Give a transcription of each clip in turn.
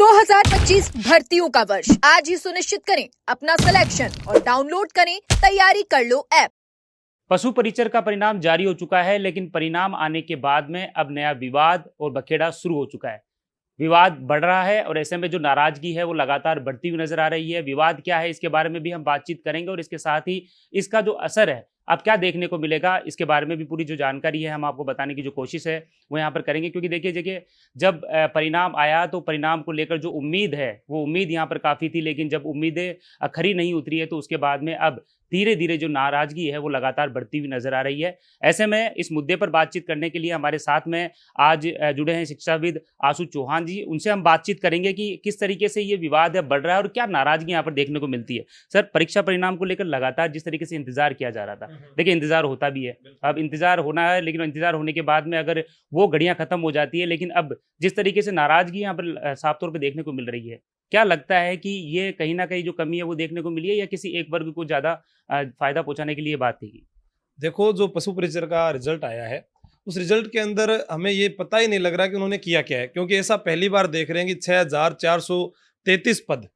2025 भर्तियों का वर्ष आज ही सुनिश्चित करें अपना सिलेक्शन और डाउनलोड करें तैयारी कर लो ऐप। पशु परिचर का परिणाम जारी हो चुका है, लेकिन परिणाम आने के बाद में अब नया विवाद और बखेड़ा शुरू हो चुका है। विवाद बढ़ रहा है और ऐसे में जो नाराजगी है वो लगातार बढ़ती हुई नजर आ रही है। विवाद क्या है, इसके बारे में भी हम बातचीत करेंगे और इसके साथ ही इसका जो असर है अब क्या देखने को मिलेगा, इसके बारे में भी पूरी जो जानकारी है हम आपको बताने की जो कोशिश है वो यहाँ पर करेंगे। क्योंकि देखिए जब परिणाम आया तो परिणाम को लेकर जो उम्मीद है वो उम्मीद यहाँ पर काफ़ी थी, लेकिन जब उम्मीदें खरी नहीं उतरी है तो उसके बाद में अब धीरे धीरे जो नाराजगी है वो लगातार बढ़ती हुई नजर आ रही है। ऐसे में इस मुद्दे पर बातचीत करने के लिए हमारे साथ में आज जुड़े हैं शिक्षाविद आशु चौहान जी। उनसे हम बातचीत करेंगे कि किस तरीके से ये विवाद है बढ़ रहा है और क्या नाराजगी यहाँ पर देखने को मिलती है। सर, परीक्षा परिणाम को लेकर लगातार जिस तरीके से इंतजार किया जा रहा था, देखिए इंतजार होता भी है, अब इंतजार होना है, लेकिन इंतजार होने के बाद में अगर वो घड़ियां खत्म हो जाती है, लेकिन अब जिस तरीके से नाराजगी यहाँ पर साफ तौर पर देखने को मिल रही है, क्या लगता है कि ये कहीं ना कहीं जो कमी है वो देखने को मिली है या किसी एक वर्ग को ज्यादा फायदा पहुंचाने के लिए बात थी? देखो, जो पशु परिचर का रिजल्ट आया है उस रिजल्ट के अंदर हमें ये पता ही नहीं लग रहा कि उन्होंने किया क्या है, क्योंकि ऐसा पहली बार देख रहे हैं कि 6,433 पद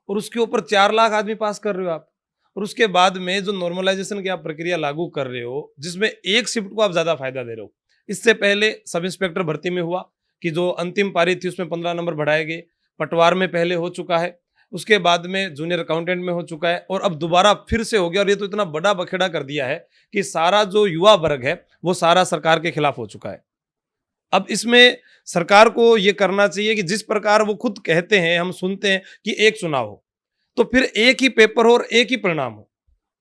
और उसके ऊपर 4 लाख आदमी पास कर रहे हो आप, और उसके बाद में जो नॉर्मलाइजेशन की आप प्रक्रिया लागू कर रहे हो जिसमें एक शिफ्ट को आप ज्यादा फायदा दे रहे हो। इससे पहले सब इंस्पेक्टर भर्ती में हुआ कि जो अंतिम पारी थी उसमें 15 नंबर बढ़ाए गए, पटवार में पहले हो चुका है, उसके बाद में जूनियर अकाउंटेंट में हो चुका है और अब दोबारा फिर से हो गया। और ये तो इतना बड़ा बखेड़ा कर दिया है कि सारा जो युवा वर्ग है वो सारा सरकार के खिलाफ हो चुका है। अब इसमें सरकार को ये करना चाहिए कि जिस प्रकार वो खुद कहते हैं, हम सुनते हैं कि एक चुनाव हो तो फिर एक ही पेपर हो और एक ही परिणाम हो,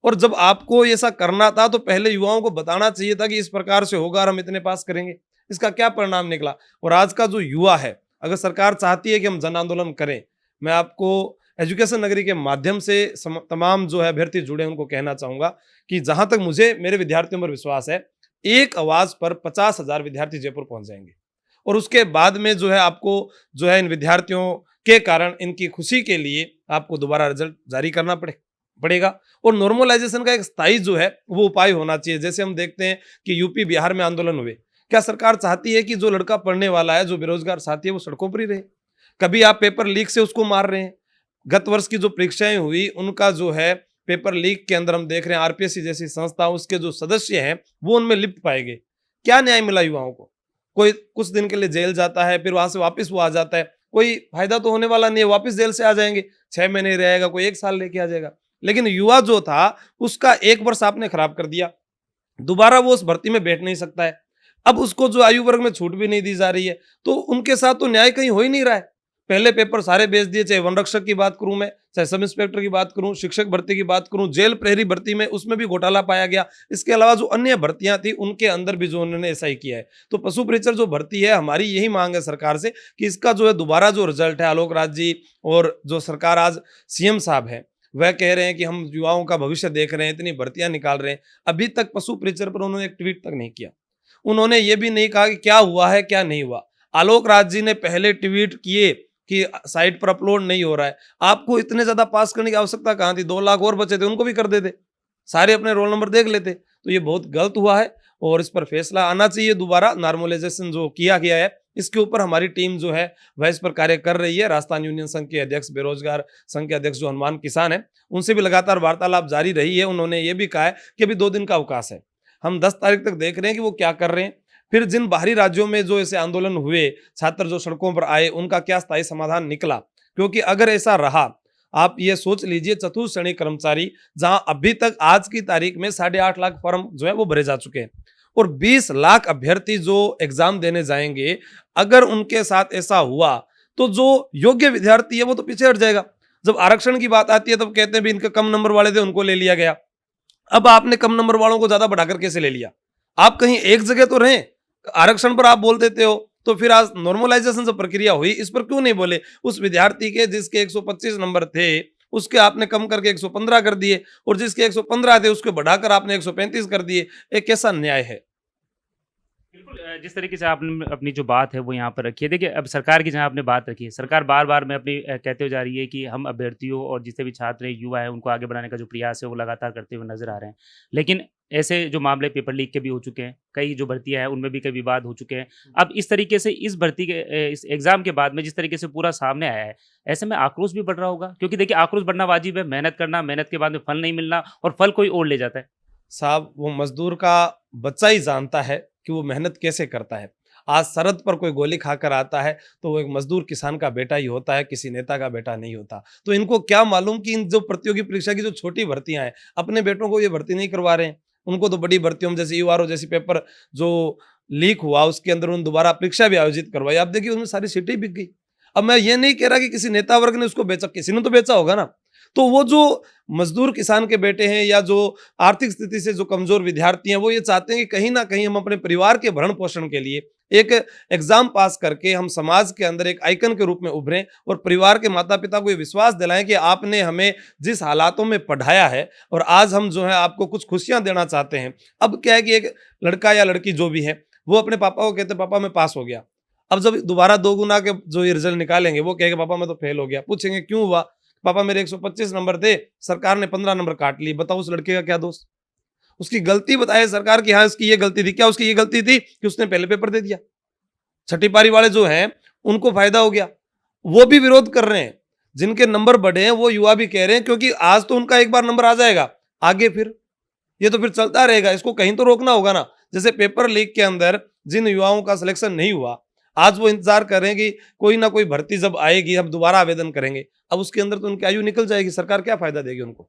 और जब आपको ऐसा करना था तो पहले युवाओं को बताना चाहिए था कि इस प्रकार से होगा और हम इतने पास करेंगे। इसका क्या परिणाम निकला? और आज का जो युवा है, अगर सरकार चाहती है कि हम जन आंदोलन करें, मैं आपको एजुकेशन नगरी के माध्यम से तमाम जो है अभ्यर्थी जुड़े उनको कहना चाहूंगा कि जहां तक मुझे मेरे विद्यार्थियों पर विश्वास है, एक आवाज पर 50,000 विद्यार्थी जयपुर पहुंच जाएंगे। और उसके बाद में जो है आपको जो है इन विद्यार्थियों के कारण इनकी खुशी के लिए आपको दोबारा रिजल्ट जारी करना पड़ेगा। और नॉर्मलाइजेशन का एक स्थायी जो है वो उपाय होना चाहिए। जैसे हम देखते हैं कि यूपी बिहार में आंदोलन हुए, क्या सरकार चाहती है कि जो लड़का पढ़ने वाला है, जो बेरोजगार साथी है, वो सड़कों पर ही रहे? कभी आप पेपर लीक से उसको मार रहे हैं। गत वर्ष की जो परीक्षाएं हुई उनका जो है पेपर लीक के अंदर हम देख रहे हैं आरपीएससी जैसी संस्था, उसके जो सदस्य हैं वो उनमें लिप्त पाए गए। क्या न्याय मिला युवाओं को? कोई कुछ दिन के लिए जेल जाता है, फिर वहां से वापस वो आ जाता है, कोई फायदा तो होने वाला नहीं है। वापस जेल से आ जाएंगे, 6 महीने रहेगा, कोई 1 साल लेके आ जाएगा। लेकिन युवा जो था उसका 1 वर्ष आपने खराब कर दिया, दोबारा वो उस भर्ती में बैठ नहीं सकता है। अब उसको जो आयु वर्ग में छूट भी नहीं दी जा रही है, तो उनके साथ तो न्याय कहीं हो ही नहीं रहा है। पहले पेपर सारे बेच दिए, चाहे वन रक्षक की बात करूं मैं, चाहे सब इंस्पेक्टर की बात करूं, शिक्षक भर्ती की बात करूं, जेल प्रहरी भर्ती में उसमें भी घोटाला पाया गया। इसके अलावा जो अन्य भर्तियां थी उनके अंदर भी जो उन्होंने ऐसा ही किया है। तो पशु परिचर जो भर्ती है, हमारी यही मांग है सरकार से कि इसका जो है दोबारा जो रिजल्ट है, आलोक राज जी और जो सरकार आज सीएम साहब है वह कह रहे हैं कि हम युवाओं का भविष्य देख रहे हैं, इतनी भर्तियां निकाल रहे हैं, अभी तक पशु परिचर पर उन्होंने एक ट्वीट तक नहीं किया। उन्होंने ये भी नहीं कहा कि क्या हुआ है क्या नहीं हुआ। आलोक राज जी ने पहले ट्वीट किए कि साइट पर अपलोड नहीं हो रहा है। आपको इतने ज्यादा पास करने की आवश्यकता कहां थी? 2 लाख और बचे थे, उनको भी कर देते, सारे अपने रोल नंबर देख लेते। तो ये बहुत गलत हुआ है और इस पर फैसला आना चाहिए। दोबारा नॉर्मलाइजेशन जो किया गया है इसके ऊपर हमारी टीम जो है वह इस पर कार्य कर रही है। राजस्थान यूनियन संघ के अध्यक्ष, बेरोजगार संघ के अध्यक्ष जो हनुमान किसान है, उनसे भी लगातार वार्तालाप जारी रही है। उन्होंने ये भी कहा है कि अभी 2 दिन का अवकाश है, हम 10 तारीख तक देख रहे हैं कि वो क्या कर रहे हैं। फिर जिन बाहरी राज्यों में जो ऐसे आंदोलन हुए, छात्र जो सड़कों पर आए, उनका क्या स्थायी समाधान निकला? क्योंकि अगर ऐसा रहा, आप ये सोच लीजिए, चतुर्थ श्रेणी कर्मचारी जहां अभी तक आज की तारीख में 8.5 लाख फॉर्म जो है वो भरे जा चुके हैं और 20 लाख अभ्यर्थी जो एग्जाम देने जाएंगे, अगर उनके साथ ऐसा हुआ तो जो योग्य विद्यार्थी है वो तो पीछे हट जाएगा। जब आरक्षण की बात आती है तब कहते हैं भी इनके कम नंबर वाले थे उनको ले लिया गया। अब आपने कम नंबर वालों को ज्यादा बढ़ाकर कैसे ले लिया? आप कहीं एक जगह तो रहें, आरक्षण पर आप बोल देते हो, तो फिर आज नॉर्मलाइजेशन जो प्रक्रिया हुई इस पर क्यों नहीं बोले? उस विद्यार्थी के जिसके 125 नंबर थे उसके आपने कम करके 115 कर दिए और जिसके 115 थे उसके बढ़ाकर आपने 135 कर दिए। एक कैसा न्याय है? बिल्कुल जिस तरीके से आपने अपनी जो बात है वो यहाँ पर रखी है। देखिए, अब सरकार की जहाँ आपने बात रखी है, सरकार बार-बार में अपनी कहते हुए जा रही है कि हम अभ्यर्थियों और जितने भी छात्र हैं, युवा हैं, उनको आगे बढ़ाने का जो प्रयास है वो लगातार करते हुए नज़र आ रहे हैं। लेकिन ऐसे जो मामले पेपर लीक के भी हो चुके हैं, कई जो भर्तियाँ हैं उनमें भी कई विवाद हो चुके हैं। अब इस तरीके से इस भर्ती के इस एग्ज़ाम के बाद में जिस तरीके से पूरा सामने आया है, ऐसे में आक्रोश भी बढ़ रहा होगा? क्योंकि देखिए आक्रोश बढ़ना वाजिब है, मेहनत करना, मेहनत के बाद में फल नहीं मिलना और फल कोई और ले जाता है। साहब, वो मजदूर का बच्चा ही जानता है कि वो मेहनत कैसे करता है। आज सरहद पर कोई गोली खाकर आता है तो वो एक मजदूर किसान का बेटा ही होता है, किसी नेता का बेटा नहीं होता। तो इनको क्या मालूम कि इन जो प्रतियोगी परीक्षा की जो छोटी भर्तियां हैं, अपने बेटों को ये भर्ती नहीं करवा रहे हैं। उनको तो बड़ी भर्तियों में जैसे यूआरओ जैसी पेपर जो लीक हुआ उसके अंदर उन्होंने दोबारा परीक्षा भी आयोजित करवाई। आप देखिए उसमें सारी सीटें बिक गई। अब मैं ये नहीं कह रहा कि किसी नेता वर्ग ने उसको बेचा, किसी ने तो बेचा होगा ना। तो वो जो मजदूर किसान के बेटे हैं या जो आर्थिक स्थिति से जो कमजोर विद्यार्थी हैं, वो ये चाहते हैं कि कहीं ना कहीं हम अपने परिवार के भरण पोषण के लिए एक एग्जाम पास करके हम समाज के अंदर एक आइकन के रूप में उभरें और परिवार के माता पिता को ये विश्वास दिलाएं कि आपने हमें जिस हालातों में पढ़ाया है और आज हम जो है आपको कुछ खुशियां देना चाहते हैं। अब क्या है कि एक लड़का या लड़की जो भी है वो अपने पापा को कहते पापा मैं पास हो गया। अब जब दोबारा 2 गुना के जो ये रिजल्ट निकालेंगे वो कहेंगे पापा मैं तो फेल हो गया। पूछेंगे क्यों हुआ? पापा मेरे 125 नंबर थे, सरकार ने 15 नंबर काट लिए। बताओ उस लड़के का क्या दोष? उसकी गलती बताए सरकार की, हाँ उसकी ये गलती थी। क्या उसकी ये गलती थी कि उसने पहले पेपर दे दिया? छठी पारी वाले जो हैं उनको फायदा हो गया, वो भी विरोध कर रहे हैं। जिनके नंबर बढ़े हैं वो युवा भी कह रहे हैं क्योंकि आज तो उनका एक बार नंबर आ जाएगा, आगे फिर ये तो फिर चलता रहेगा, इसको कहीं तो रोकना होगा ना। जैसे पेपर लीक के अंदर जिन युवाओं का सिलेक्शन नहीं हुआ, आज वो इंतजार कर रहे हैं कि कोई ना कोई भर्ती जब आएगी हम दोबारा आवेदन करेंगे। अब उसके अंदर तो उनकी आयु निकल जाएगी, सरकार क्या फायदा देगी उनको?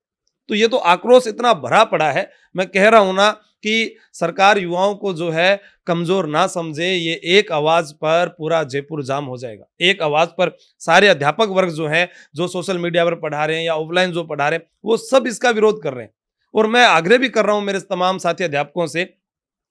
तो ये तो आक्रोश इतना भरा पड़ा है। मैं कह रहा हूं ना कि सरकार युवाओं को जो है कमजोर ना समझे। ये एक आवाज पर पूरा जयपुर जाम हो जाएगा। एक आवाज पर सारे अध्यापक वर्ग जो हैं, जो सोशल मीडिया पर पढ़ा रहे हैं या ऑफलाइन जो पढ़ा रहे हैं, वो सब इसका विरोध कर रहे हैं। और मैं आग्रह भी कर रहा हूं मेरे तमाम साथी अध्यापकों से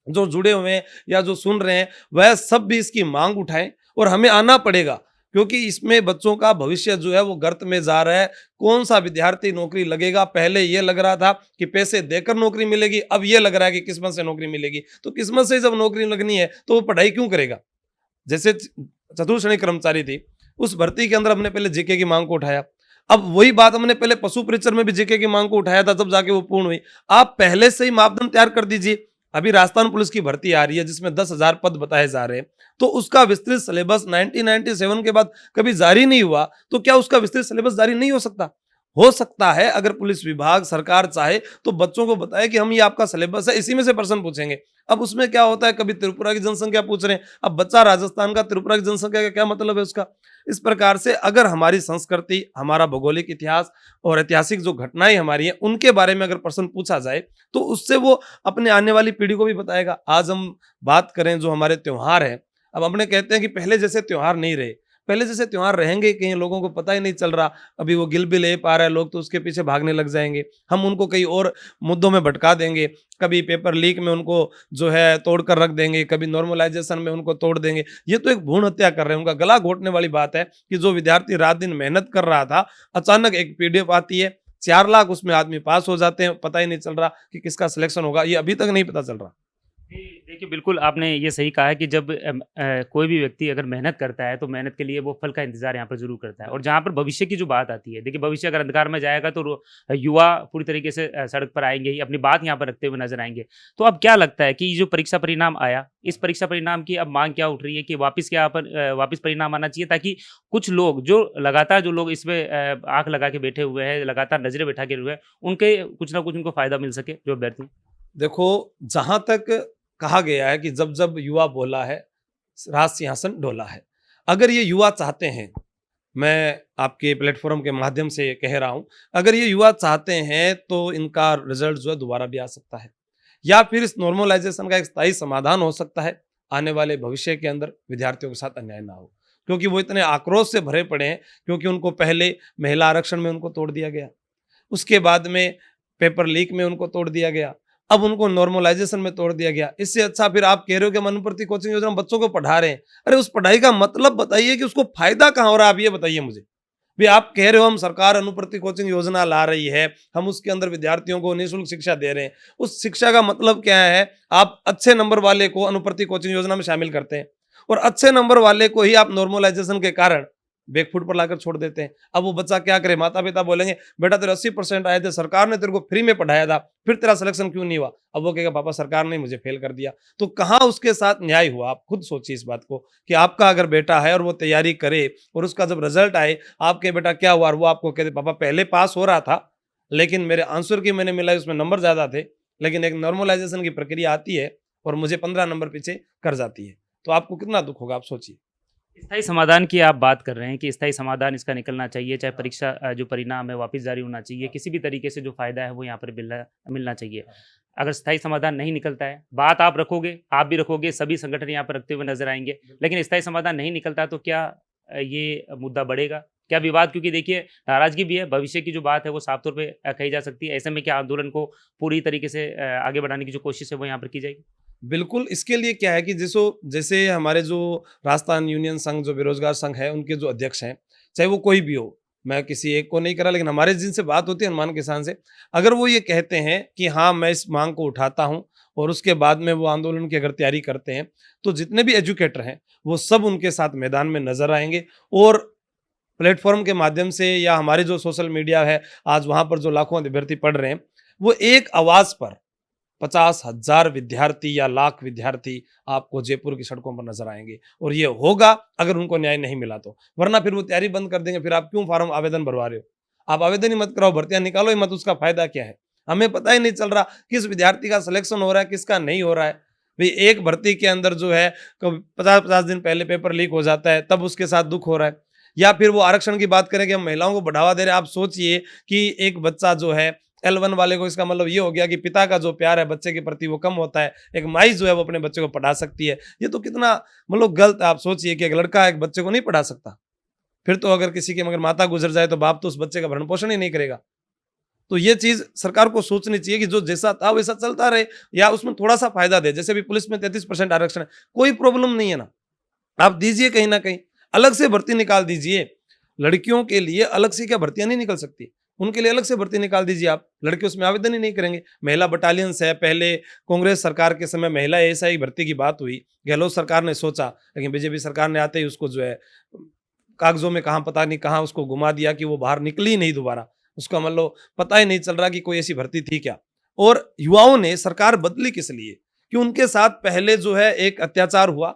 जो जुड़े हुए हैं या जो सुन रहे हैं, वह सब भी इसकी मांग उठाएं और हमें आना पड़ेगा क्योंकि इसमें बच्चों का भविष्य जो है वो गर्त में जा रहा है। कौन सा विद्यार्थी नौकरी लगेगा? पहले ये लग रहा था कि पैसे देकर नौकरी मिलेगी, अब ये लग रहा है कि किस्मत से नौकरी मिलेगी। तो किस्मत से जब नौकरी लगनी है तो वो पढ़ाई क्यों करेगा? जैसे चतुर्श्रेणी कर्मचारी थी, उस भर्ती के अंदर हमने पहले जीके की मांग को उठाया। अब वही बात हमने पहले पशु परिचर में भी जीके की मांग को उठाया था, तब जाके वो पूर्ण हुई। आप पहले से ही मापदंड तैयार कर दीजिए। अभी राजस्थान पुलिस की भर्ती आ रही है जिसमें 10,000 पद बताए जा रहे हैं, तो उसका विस्तृत सिलेबस 1997 के बाद कभी जारी नहीं हुआ। तो क्या उसका विस्तृत सिलेबस जारी नहीं हो सकता? हो सकता है। अगर पुलिस विभाग सरकार चाहे तो बच्चों को बताए कि हम ये आपका सिलेबस है, इसी में से प्रश्न पूछेंगे। अब उसमें क्या होता है, कभी त्रिपुरा की जनसंख्या पूछ रहे हैं। अब बच्चा राजस्थान का, त्रिपुरा की जनसंख्या का क्या मतलब है उसका? इस प्रकार से अगर हमारी संस्कृति, हमारा भौगोलिक इतिहास और ऐतिहासिक जो घटनाएं हमारी हैं उनके बारे में अगर प्रश्न पूछा जाए तो उससे वो अपने आने वाली पीढ़ी को भी बताएगा। आज हम बात करें जो हमारे त्योहार हैं, अब अपने कहते हैं कि पहले जैसे त्योहार नहीं रहे। पहले जैसे त्योहार रहेंगे कहीं लोगों को पता ही नहीं चल रहा। अभी वो गिल बिल ऐप आ रहा है, लोग तो उसके पीछे भागने लग जाएंगे। हम उनको कई और मुद्दों में भटका देंगे। कभी पेपर लीक में उनको जो है तोड़ कर रख देंगे, कभी नॉर्मलाइजेशन में उनको तोड़ देंगे। ये तो एक भ्रूण हत्या कर रहे हैं। उनका गला घोटने वाली बात है कि जो विद्यार्थी रात दिन मेहनत कर रहा था, अचानक एक पीडीएफ आती है, 4 लाख उसमें आदमी पास हो जाते हैं, पता ही नहीं चल रहा कि किसका सिलेक्शन होगा। ये अभी तक नहीं पता चल रहा। जी, देखिए बिल्कुल आपने ये सही कहा है कि जब कोई भी व्यक्ति अगर मेहनत करता है तो मेहनत के लिए वो फल का इंतजार यहाँ पर जरूर करता है। और जहाँ पर भविष्य की जो बात आती है, देखिए भविष्य अगर अंधकार में जाएगा तो युवा पूरी तरीके से सड़क पर आएंगे ही, अपनी बात यहाँ पर रखते हुए नजर आएंगे। तो अब क्या लगता है कि ये जो परीक्षा परिणाम आया, इस परीक्षा परिणाम की अब मांग क्या उठ रही है कि वापस क्या पर वापस परिणाम आना चाहिए, ताकि कुछ लोग जो लगातार जो लोग इसमें आंख लगा के बैठे हुए हैं, लगातार नजरें बैठा के हुए हैं, उनके कुछ ना कुछ उनको फायदा मिल सके जो अभ्यर्थी। देखो, जहां तक कहा गया है कि जब जब युवा बोला है राज सिंहासन डोला है। अगर ये युवा चाहते हैं, मैं आपके प्लेटफॉर्म के माध्यम से कह रहा हूं, अगर ये युवा चाहते हैं तो इनका रिजल्ट जो है दोबारा भी आ सकता है, या फिर इस नॉर्मलाइजेशन का एक स्थायी समाधान हो सकता है। आने वाले भविष्य के अंदर विद्यार्थियों के साथ अन्याय ना हो, क्योंकि वो इतने आक्रोश से भरे पड़े हैं। क्योंकि उनको पहले महिला आरक्षण में उनको तोड़ दिया गया, उसके बाद में पेपर लीक में उनको तोड़ दिया गया, अब उनको नॉर्मलाइजेशन में तोड़ दिया गया। इससे अच्छा फिर आप कह रहे हो कि मनुप्रति कोचिंग योजना बच्चों को पढ़ा रहे हैं। अरे उस पढ़ाई का मतलब बताइए कि उसको फायदा कहाँ हो रहा है, आप ये बताइए मुझे। भी आप कह रहे हो हम सरकार अनुप्रति कोचिंग योजना ला रही है, हम उसके अंदर विद्यार्थियों को निःशुल्क शिक्षा दे रहे हैं। उस शिक्षा का मतलब क्या है? आप अच्छे नंबर वाले को अनुप्रति कोचिंग योजना में शामिल करते हैं और अच्छे नंबर वाले को ही आप नॉर्मलाइजेशन के कारण बैकफुट पर लाकर छोड़ देते हैं। अब वो बच्चा क्या करे? माता पिता बोलेंगे बेटा तेरे 80% आए थे, सरकार ने तेरे को फ्री में पढ़ाया था, फिर तेरा सिलेक्शन क्यों नहीं हुआ? अब वो कहेगा पापा सरकार ने मुझे फेल कर दिया। तो कहाँ उसके साथ न्याय हुआ? आप खुद सोचिए इस बात को कि आपका अगर बेटा है और वो तैयारी करे और उसका जब रिजल्ट आए, आप कहे बेटा क्या हुआ, और वो आपको कहते पापा पहले पास हो रहा था लेकिन मेरे आंसर की मैंने मिलाई उसमें नंबर ज्यादा थे, लेकिन एक नॉर्मलाइजेशन की प्रक्रिया आती है और मुझे 15 नंबर पीछे कर जाती है, तो आपको कितना दुख होगा? आप सोचिए। स्थायी समाधान की आप बात कर रहे हैं कि स्थायी समाधान इसका निकलना चाहिए, चाहे परीक्षा जो परिणाम है वापस जारी होना चाहिए, किसी भी तरीके से जो फायदा है वो यहाँ पर मिलना चाहिए। अगर स्थायी समाधान नहीं निकलता है, बात आप रखोगे, आप भी रखोगे, सभी संगठन यहाँ पर रखते हुए नजर आएंगे, लेकिन स्थायी समाधान नहीं निकलता तो क्या ये मुद्दा बढ़ेगा? क्या विवाद, क्योंकि देखिए नाराजगी भी है, भविष्य की जो बात है वो साफ तौर पे कही जा सकती है। ऐसे में क्या आंदोलन को पूरी तरीके से आगे बढ़ाने की जो कोशिश है वो यहाँ पर की जाएगी? बिल्कुल, इसके लिए क्या है कि जैसे हमारे जो राजस्थान यूनियन संघ, जो बेरोजगार संघ है, उनके जो अध्यक्ष हैं, चाहे वो कोई भी हो, मैं किसी एक को नहीं करा, लेकिन हमारे जिनसे बात होती है हनुमान किसान से, अगर वो ये कहते हैं कि हाँ मैं इस मांग को उठाता हूँ और उसके बाद में वो आंदोलन की अगर तैयारी करते हैं, तो जितने भी एजुकेटर हैं वो सब उनके साथ मैदान में नजर आएंगे और प्लेटफॉर्म के माध्यम से या हमारे जो सोशल मीडिया है, आज वहां पर जो लाखों अभ्यर्थी पढ़ रहे हैं, वो एक आवाज पर 50,000 विद्यार्थी या लाख विद्यार्थी आपको जयपुर की सड़कों पर नजर आएंगे। और ये होगा अगर उनको न्याय नहीं मिला तो, वरना फिर वो तैयारी बंद कर देंगे। फिर आप क्यों फॉर्म आवेदन भरवा रहे हो? आप आवेदन ही मत कराओ, भर्तियां निकालो ही मत, उसका फायदा क्या है? हमें पता ही नहीं चल रहा किस विद्यार्थी का सिलेक्शन हो रहा है, किसका नहीं हो रहा है। भाई एक भर्ती के अंदर जो है 50-50 दिन पहले पेपर लीक हो जाता है, तब उसके साथ दुख हो रहा है। या फिर वो आरक्षण की बात करें कि हम महिलाओं को बढ़ावा दे रहे हैं। आप सोचिए कि एक बच्चा जो है L1 वाले को, इसका मतलब ये हो गया कि पिता का जो प्यार है बच्चे के प्रति वो कम होता है। एक माई जो है वो अपने बच्चे को पढ़ा सकती है, ये तो कितना मतलब गलत है। आप सोचिए कि एक लड़का एक बच्चे को नहीं पढ़ा सकता, फिर तो अगर किसी की मगर माता गुजर जाए तो बाप तो उस बच्चे का भरण पोषण ही नहीं करेगा। तो ये चीज सरकार को सोचनी चाहिए कि जो जैसा था वैसा चलता रहे, या उसमें थोड़ा सा फायदा दे। जैसे भी पुलिस में 33% आरक्षण है, कोई प्रॉब्लम नहीं है ना, आप दीजिए, कहीं ना कहीं अलग से भर्ती निकाल दीजिए। लड़कियों के लिए अलग से क्या भर्तियां नहीं निकल सकती? उनके लिए अलग से भर्ती निकाल दीजिए। आप लड़के उसमें आवेदन ही नहीं करेंगे। महिला बटालियंस है, पहले कांग्रेस सरकार के समय महिला एएसआई भर्ती की बात हुई, गहलोत सरकार ने सोचा, लेकिन बीजेपी सरकार ने आते ही उसको जो है कागजों में कहाँ पता नहीं कहाँ उसको घुमा दिया कि वो बाहर निकली नहीं दोबारा। उसका मतलब पता ही नहीं चल रहा कि कोई ऐसी भर्ती थी क्या। और युवाओं ने सरकार बदली किस लिए? कि उनके साथ पहले जो है एक अत्याचार हुआ,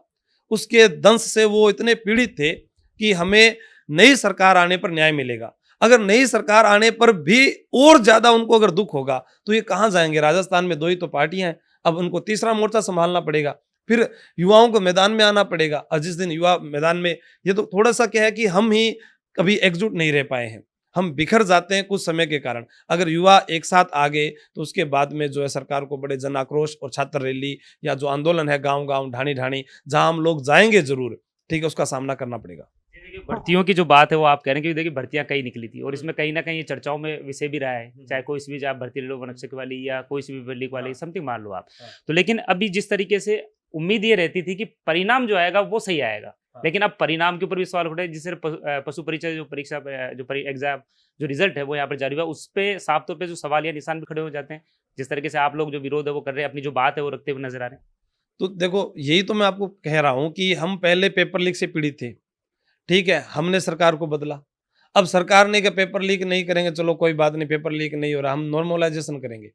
उसके दंश से वो इतने पीड़ित थे कि हमें नई सरकार आने पर न्याय मिलेगा। अगर नई सरकार आने पर भी और ज्यादा उनको अगर दुख होगा तो ये कहां जाएंगे? राजस्थान में 2 ही तो पार्टियां हैं, अब उनको तीसरा मोर्चा संभालना पड़ेगा, फिर युवाओं को मैदान में आना पड़ेगा। और जिस दिन युवा मैदान में, ये तो थोड़ा सा क्या है कि हम ही कभी एकजुट नहीं रह पाए हैं, हम बिखर जाते हैं कुछ समय के कारण। अगर युवा एक साथ आ गए तो उसके बाद में जो है सरकार को बड़े जन आक्रोश और छात्र रैली या जो आंदोलन है गांव गांव ढाणी ढाणी जहां हम लोग जाएंगे जरूर, ठीक है, उसका सामना करना पड़ेगा। देखिए भर्तियों की जो बात है वो आप कह रहे हैं कि देखिए भर्तियां कई निकली थी और इसमें कहीं ना कहीं ये चर्चाओं में विषय भी रहा है, चाहे कोई सी भी आप भर्ती ले लो, वनरक्षक वाली या कोई सी भी लीग वाली, समथिंग मान लो आप। तो लेकिन अभी जिस तरीके से उम्मीद ये रहती थी कि परिणाम जो आएगा वो सही आएगा, लेकिन अब परिणाम के ऊपर भी सवाल उठे, जिससे पशु परिचय जो परीक्षा जो एग्जाम जो रिजल्ट है वो यहाँ पर जारी हुआ, उस पर साफ तौर पर जो सवाल या निशान भी खड़े हो जाते हैं। जिस तरीके से आप लोग जो विरोध है वो कर रहे हैं, अपनी जो बात है वो रखते हुए नजर आ रहे हैं। तो देखो, यही तो मैं आपको कह रहा हूं कि हम पहले पेपर लीक से पीड़ित थे, ठीक है, हमने सरकार को बदला। अब सरकार ने कहा पेपर लीक नहीं करेंगे, चलो कोई बात नहीं, पेपर लीक नहीं हो रहा, हम नॉर्मलाइजेशन करेंगे,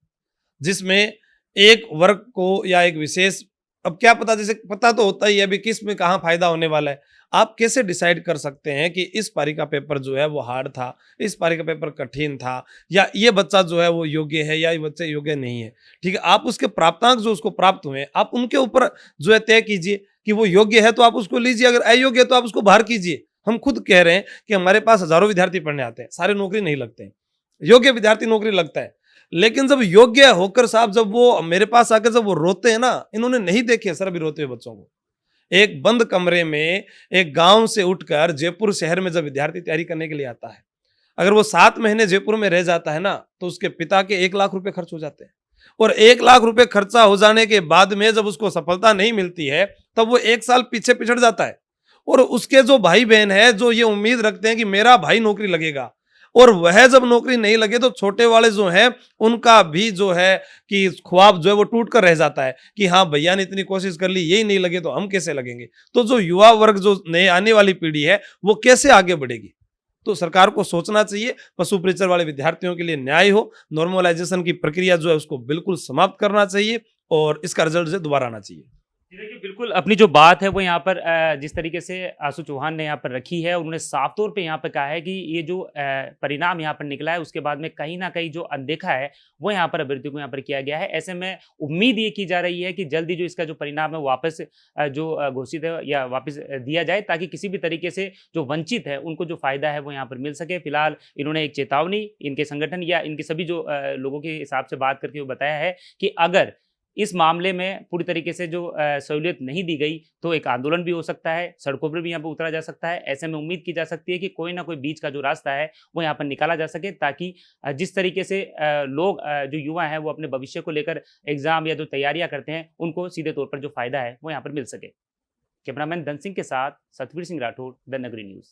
जिसमें एक वर्ग को या एक विशेष, अब क्या पता, जैसे पता तो होता ही है अभी किस में कहाँ फायदा होने वाला है। आप कैसे डिसाइड कर सकते हैं कि इस पारी का पेपर जो है वो हार्ड था, इस पारी का पेपर कठिन था, या ये बच्चा जो है वो योग्य है या ये बच्चा योग्य नहीं है? ठीक है, आप उसके प्राप्तांक जो उसको प्राप्त हुए आप उनके ऊपर जो है तय कीजिए कि वो योग्य है तो आप उसको लीजिए, अगर अयोग्य है तो आप उसको बाहर कीजिए। हम खुद कह रहे हैं कि हमारे पास हजारों विद्यार्थी पढ़ने आते हैं, सारे नौकरी नहीं लगते हैं, योग्य विद्यार्थी नौकरी लगता है। लेकिन जब योग्य होकर साहब जब वो मेरे पास आकर जब वो रोते हैं ना, इन्होंने नहीं देखे सर अभी रोते हुए बच्चों को। एक बंद कमरे में एक गांव से उठकर जयपुर शहर में जब विद्यार्थी तैयारी करने के लिए आता है, अगर वो 7 महीने जयपुर में रह जाता है ना, तो उसके पिता के 1 लाख रुपए खर्च हो जाते हैं। और 1 लाख रुपए खर्चा हो जाने के बाद में जब उसको सफलता नहीं मिलती है, तब वो 1 साल पीछे पिछड़ जाता है। और उसके जो भाई बहन है जो ये उम्मीद रखते हैं कि मेरा भाई नौकरी लगेगा, और वह जब नौकरी नहीं लगे तो छोटे वाले जो हैं उनका भी जो है कि ख्वाब जो है वो टूट कर रह जाता है कि हाँ भैया ने इतनी कोशिश कर ली, यही नहीं लगे तो हम कैसे लगेंगे। तो जो युवा वर्ग जो नए आने वाली पीढ़ी है वो कैसे आगे बढ़ेगी। तो सरकार को सोचना चाहिए पशु परिचर वाले विद्यार्थियों के लिए न्याय हो, नॉर्मलाइजेशन की प्रक्रिया जो है उसको बिल्कुल समाप्त करना चाहिए और इसका रिजल्ट जो दोबारा आना चाहिए। जी, देखिए बिल्कुल अपनी जो बात है वो यहाँ पर जिस तरीके से आशु चौहान ने यहाँ पर रखी है, उन्होंने साफ तौर पे यहाँ पर कहा है कि ये जो परिणाम यहाँ पर निकला है उसके बाद में कहीं ना कहीं जो अनदेखा है वो यहाँ पर अभ्यर्थियों को यहाँ पर किया गया है। ऐसे में उम्मीद ये की जा रही है कि जल्दी जो इसका जो परिणाम है वापस जो घोषित है या वापस दिया जाए, ताकि किसी भी तरीके से जो वंचित है उनको जो फायदा है वो यहाँ पर मिल सके। फिलहाल इन्होंने एक चेतावनी इनके संगठन या इनके सभी जो लोगों के हिसाब से बात करके वो बताया है कि अगर इस मामले में पूरी तरीके से जो सहूलियत नहीं दी गई तो एक आंदोलन भी हो सकता है, सड़कों पर भी यहाँ पर उतरा जा सकता है। ऐसे में उम्मीद की जा सकती है कि कोई ना कोई बीच का जो रास्ता है वो यहाँ पर निकाला जा सके, ताकि जिस तरीके से लोग जो युवा हैं वो अपने भविष्य को लेकर एग्जाम या जो तैयारियां करते हैं उनको सीधे तौर पर जो फायदा है वो यहाँ पर मिल सके। कैमरामैन धन सिंह के साथ सतवीर सिंह राठौड़, द नगरी न्यूज़।